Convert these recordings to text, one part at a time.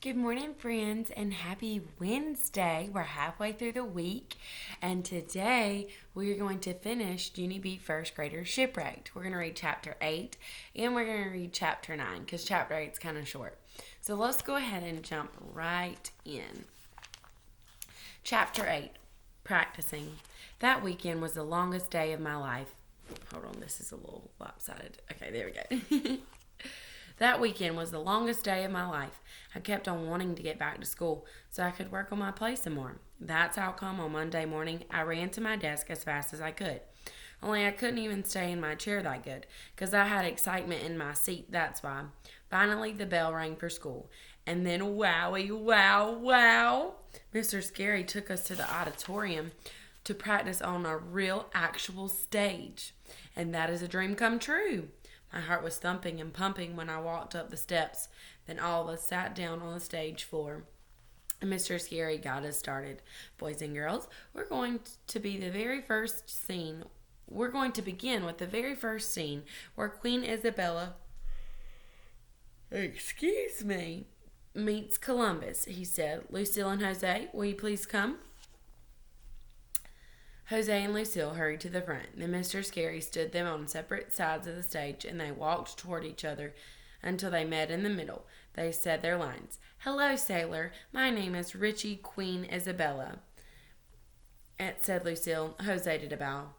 Good morning, friends, and happy Wednesday. We're halfway through the week, and today we're going to finish Junie B. First Grader Shipwrecked. We're going to read Chapter 8, and we're going to read Chapter 9, because Chapter 8 is kind of short. So let's go ahead and jump right in. Chapter 8, Practicing. That weekend was the longest day of my life. Hold on, this is a little lopsided. Okay, there we go. That weekend was the longest day of my life. I kept on wanting to get back to school so I could work on my play some more. That's how come on Monday morning I ran to my desk as fast as I could. Only I couldn't even stay in my chair that good because I had excitement in my seat, that's why. Finally, the bell rang for school. And then wowie, wow. Mr. Scary took us to the auditorium to practice on a real actual stage. And that is a dream come true. My heart was thumping and pumping when I walked up the steps. Then all of us sat down on the stage floor. And Mr. Scary got us started. Boys and girls, we're going to begin with the very first scene where Queen Isabella, meets Columbus, he said. Lucille and Jose, will you please come? Jose and Lucille hurried to the front. Then Mr. Scary stood them on separate sides of the stage, and they walked toward each other until they met in the middle. They said their lines. Hello, sailor. My name is Richie Queen Isabella, said Lucille. Jose did a bow.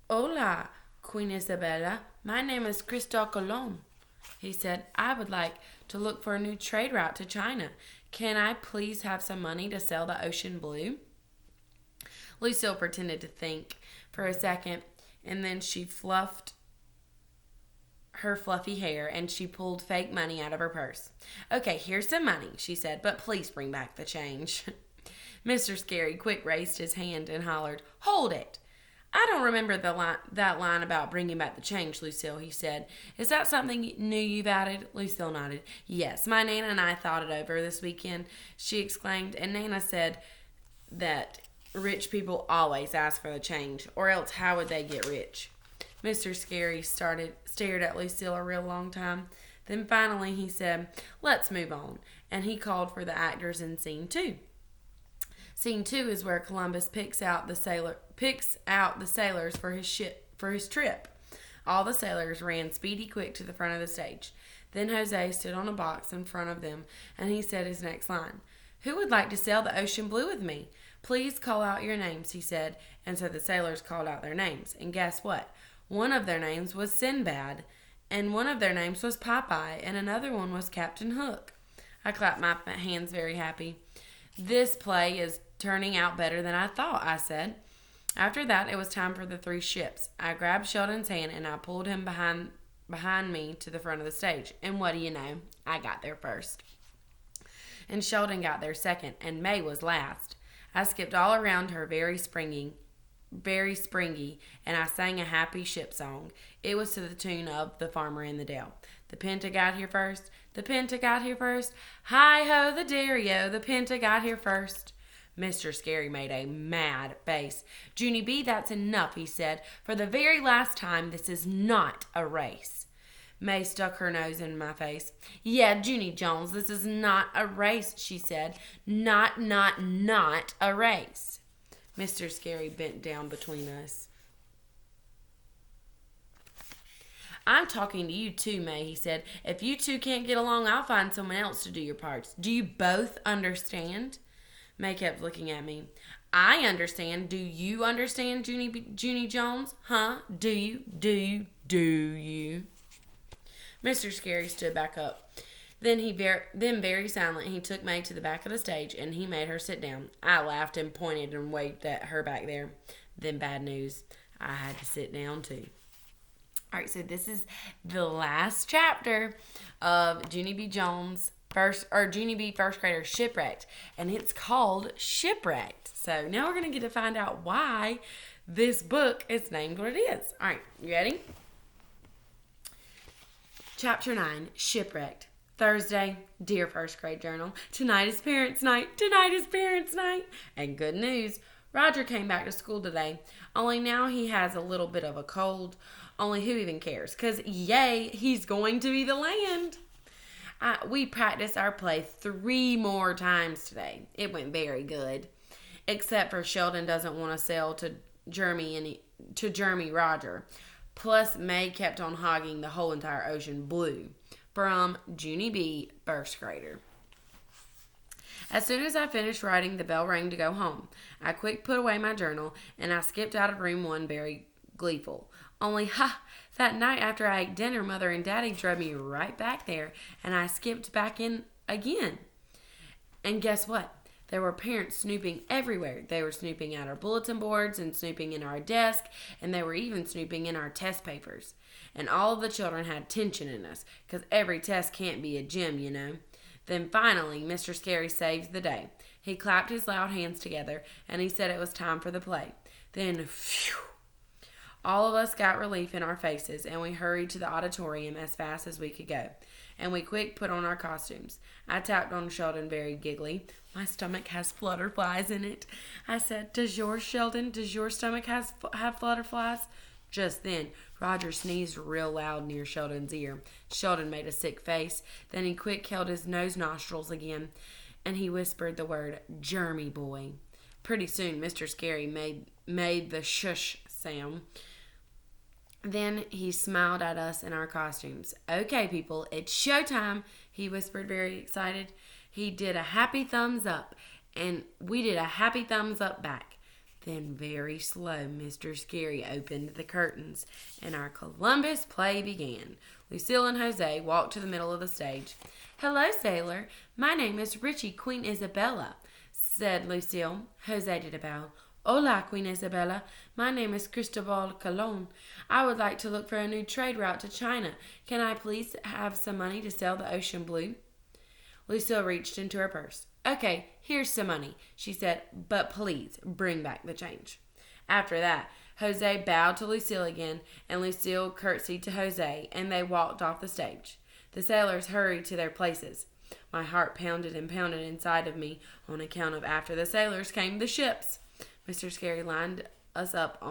Hola, Queen Isabella. My name is Crystal Colon, he said. I would like to look for a new trade route to China. Can I please have some money to sell the ocean blue? Lucille pretended to think for a second, and then she fluffed her fluffy hair and she pulled fake money out of her purse. Okay, here's some money, she said, but please bring back the change. Mr. Scary quick raised his hand and hollered, Hold it! I don't remember that line about bringing back the change, Lucille, he said. Is that something new you've added? Lucille nodded. Yes, my Nana and I thought it over this weekend, she exclaimed, and Nana said that rich people always ask for the change, or else how would they get rich? Mr. Scary stared at Lucille a real long time. Then finally he said, Let's move on, and he called for the actors in Scene 2. Scene 2 is where Columbus picks out the sailors for his trip. All the sailors ran speedy quick to the front of the stage. Then Jose stood on a box in front of them, and he said his next line. Who would like to sail the ocean blue with me? Please call out your names, he said. And so the sailors called out their names. And guess what? One of their names was Sinbad, and one of their names was Popeye, and another one was Captain Hook. I clapped my hands very happy. This play is turning out better than I thought, I said. After that, it was time for the three ships. I grabbed Sheldon's hand and I pulled him behind me to the front of the stage. And what do you know? I got there first. And Sheldon got there second, and May was last. I skipped all around her very springy, and I sang a happy ship song. It was to the tune of The Farmer in the Dell. The Pinta got here first, the Pinta got here first. Hi-ho, the derry-o, the Pinta got here first. Mr. Scary made a mad face. Junie B, that's enough, he said. For the very last time, this is not a race. May stuck her nose in my face. Yeah, Junie Jones, this is not a race, she said. Not a race. Mr. Scary bent down between us. I'm talking to you too, May, he said. If you two can't get along, I'll find someone else to do your parts. Do you both understand? May kept looking at me. I understand. Do you understand, Junie Jones? Huh? Do you? Mr. Scary stood back up. Then very silent, he took May to the back of the stage, and he made her sit down. I laughed and pointed and waved at her back there. Then bad news. I had to sit down too. All right, so this is the last chapter of Junie B. First Grader Shipwrecked, and it's called Shipwrecked. So now we're going to get to find out why this book is named what it is. All right, you ready? Chapter 9, Shipwrecked. Thursday, dear first grade journal. Tonight is parents' night. And good news, Roger came back to school today. Only now he has a little bit of a cold. Only who even cares? Because, yay, he's going to be the land. We practiced our play 3 more times today. It went very good. Except for Sheldon doesn't want to sell to Jeremy Roger. Plus, May kept on hogging the whole entire ocean blue. From Junie B., first grader. As soon as I finished writing, the bell rang to go home. I quick put away my journal, and I skipped out of room 1 very gleeful. Only, that night after I ate dinner, Mother and Daddy drove me right back there, and I skipped back in again. And guess what? There were parents snooping everywhere. They were snooping at our bulletin boards and snooping in our desk, and they were even snooping in our test papers. And all of the children had tension in us, because every test can't be a gym, you know. Then finally, Mr. Scary saved the day. He clapped his loud hands together, and he said it was time for the play. Then, phew, all of us got relief in our faces, and we hurried to the auditorium as fast as we could go. And we quick put on our costumes. I tapped on Sheldon very giggly. My stomach has flutterflies in it. I said, "Does yours, Sheldon? Does your stomach have flutterflies?" Just then, Roger sneezed real loud near Sheldon's ear. Sheldon made a sick face. Then he quick held his nose nostrils again, and he whispered the word, "Jeremy boy." Pretty soon, Mr. Scary made the shush sound. Then he smiled at us in our costumes. "Okay, people, it's showtime," he whispered, very excited. He did a happy thumbs up, and we did a happy thumbs up back. Then very slow, Mr. Scary opened the curtains, and our Columbus play began. Lucille and Jose walked to the middle of the stage. "Hello, sailor. My name is Richie, Queen Isabella," said Lucille. Jose did a bow. "Hola, Queen Isabella. My name is Cristobal Colon. I would like to look for a new trade route to China. Can I please have some money to sail the ocean blue?" Lucille reached into her purse. "Okay, here's some money," she said, "but please bring back the change." After that, Jose bowed to Lucille again, and Lucille curtsied to Jose, and they walked off the stage. The sailors hurried to their places. My heart pounded and pounded inside of me on account of after the sailors came the ships. Mr. Scary lined us up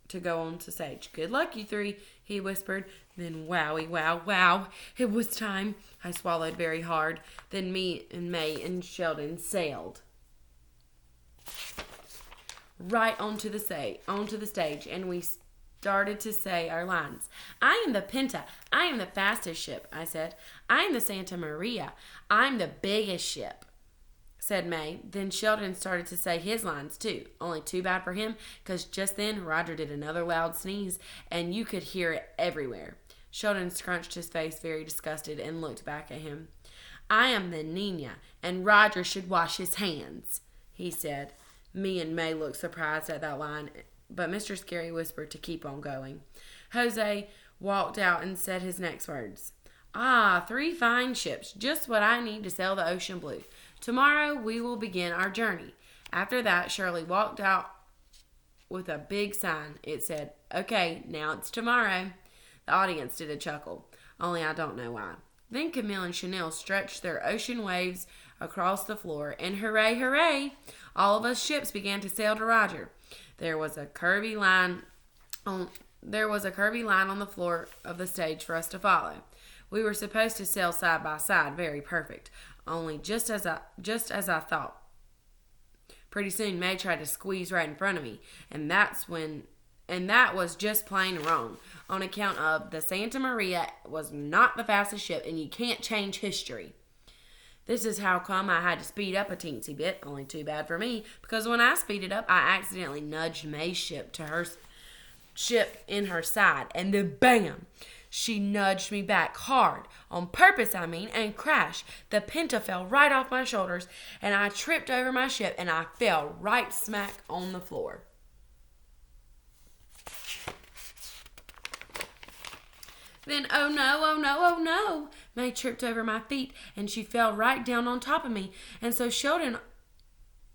to go on to stage. "Good luck, you 3, he whispered. Then wowie, wow, it was time. I swallowed very hard. Then me and May and Sheldon sailed right onto the stage, and we started to say our lines. "I am the Pinta. I am the fastest ship," I said. "I am the Santa Maria. I'm the biggest ship," said May. Then Sheldon started to say his lines too. Only too bad for him, because just then Roger did another loud sneeze, and you could hear it everywhere. Sheldon scrunched his face very disgusted and looked back at him. "I am the Nina, and Roger should wash his hands," he said. Me and May looked surprised at that line, but Mr. Scary whispered to keep on going. Jose walked out and said his next words. "Ah, 3 fine ships, just what I need to sail the ocean blue. Tomorrow we will begin our journey." After that, Shirley walked out with a big sign. It said, "Okay, now it's tomorrow." The audience did a chuckle, only I don't know why. Then Camille and Chanel stretched their ocean waves across the floor, and hooray, hooray! All of us ships began to sail to Roger. There was a curvy line on the floor of the stage for us to follow. We were supposed to sail side by side, very perfect, only just as I thought. Pretty soon May tried to squeeze right in front of me, and that was just plain wrong, on account of the Santa Maria was not the fastest ship, and you can't change history. This is how come I had to speed up a teensy bit, only too bad for me, because when I speeded up, I accidentally nudged May's ship to her ship in her side, and then bam! She nudged me back hard, on purpose and crashed. The Pinta fell right off my shoulders, and I tripped over my ship, and I fell right smack on the floor. Then, oh no, May tripped over my feet, and she fell right down on top of me, and so Sheldon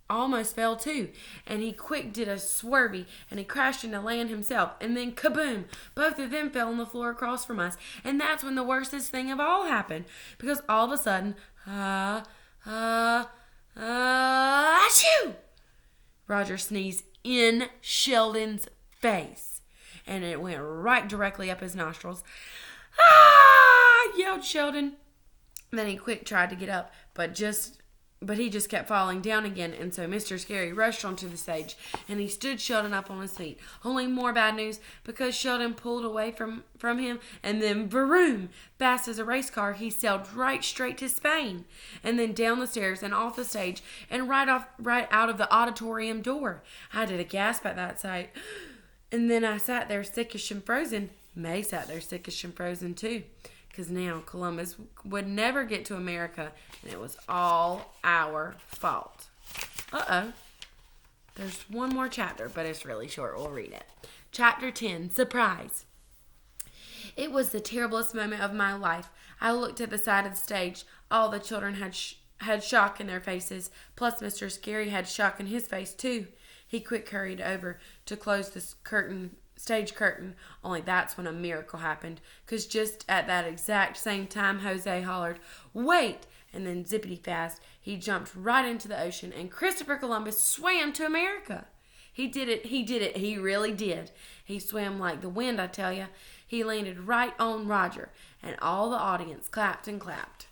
almost fell too, and he quick did a swervy, and he crashed into land himself, and then kaboom! Both of them fell on the floor across from us, and that's when the worstest thing of all happened, because all of a sudden, achoo! Roger sneezed in Sheldon's face, and it went right directly up his nostrils. "Ah!" yelled Sheldon. Then he quick tried to get up, but he just kept falling down again, and so Mr. Scary rushed onto the stage, and he stood Sheldon up on his feet. Only more bad news, because Sheldon pulled away from him, and then vroom! Fast as a race car, he sailed right straight to Spain, and then down the stairs and off the stage, and right out of the auditorium door. I did a gasp at that sight, and then I sat there sickish and frozen. May sat there sickish and frozen too. Because now Columbus would never get to America, and it was all our fault. Uh-oh. There's one more chapter, but it's really short. We'll read it. Chapter 10, Surprise. It was the terriblest moment of my life. I looked at the side of the stage. All the children had shock in their faces, plus Mr. Scary had shock in his face, too. He quick hurried over to close the stage curtain, only that's when a miracle happened, because just at that exact same time Jose hollered, "Wait!" And then zippity fast, he jumped right into the ocean, and Christopher Columbus swam to America. He did it, he really did. He swam like the wind, I tell ya. He landed right on Roger, and all the audience clapped and clapped.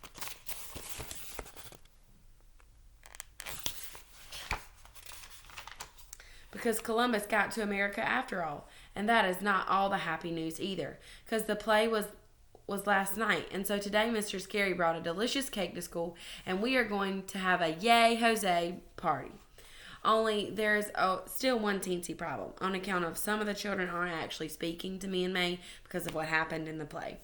Because Columbus got to America after all. And that is not all the happy news either, because the play was last night, and so today Mr. Scary brought a delicious cake to school, and we are going to have a Yay Jose party. Only there's still one teensy problem, on account of some of the children aren't actually speaking to me and May because of what happened in the play.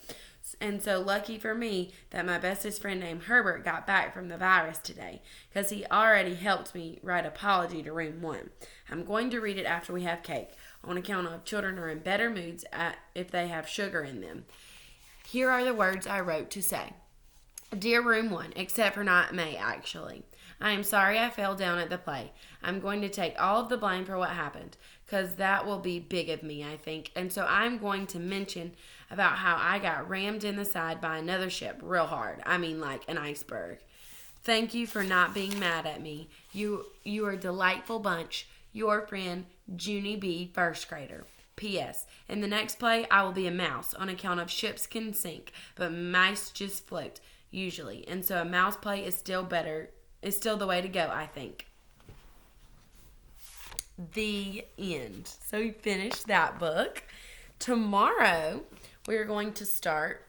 And so lucky for me that my bestest friend named Herbert got back from the virus today, because he already helped me write apology to room 1. I'm going to read it after we have cake, on account of children are in better moods if they have sugar in them. Here are the words I wrote to say. Dear Room 1, except for not May, actually. I am sorry I fell down at the play. I'm going to take all of the blame for what happened, because that will be big of me, I think. And so I'm going to mention about how I got rammed in the side by another ship real hard. I mean like an iceberg. Thank you for not being mad at me. You are a delightful bunch. Your friend, Junie B., first grader. P.S. In the next play, I will be a mouse, on account of ships can sink, but mice just float, usually. And so a mouse play is still the way to go, I think. The end. So we finished that book. Tomorrow, we're going to start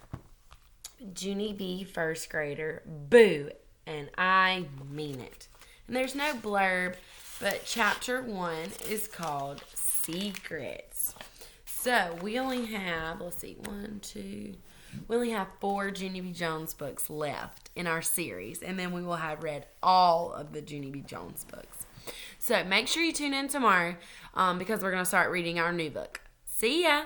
Junie B., first grader, Boo, and I mean it. And there's no blurb, but chapter 1 is called Secrets. So we only have, we only have 4 Junie B. Jones books left in our series, and then we will have read all of the Junie B. Jones books. So make sure you tune in tomorrow because we're going to start reading our new book. See ya!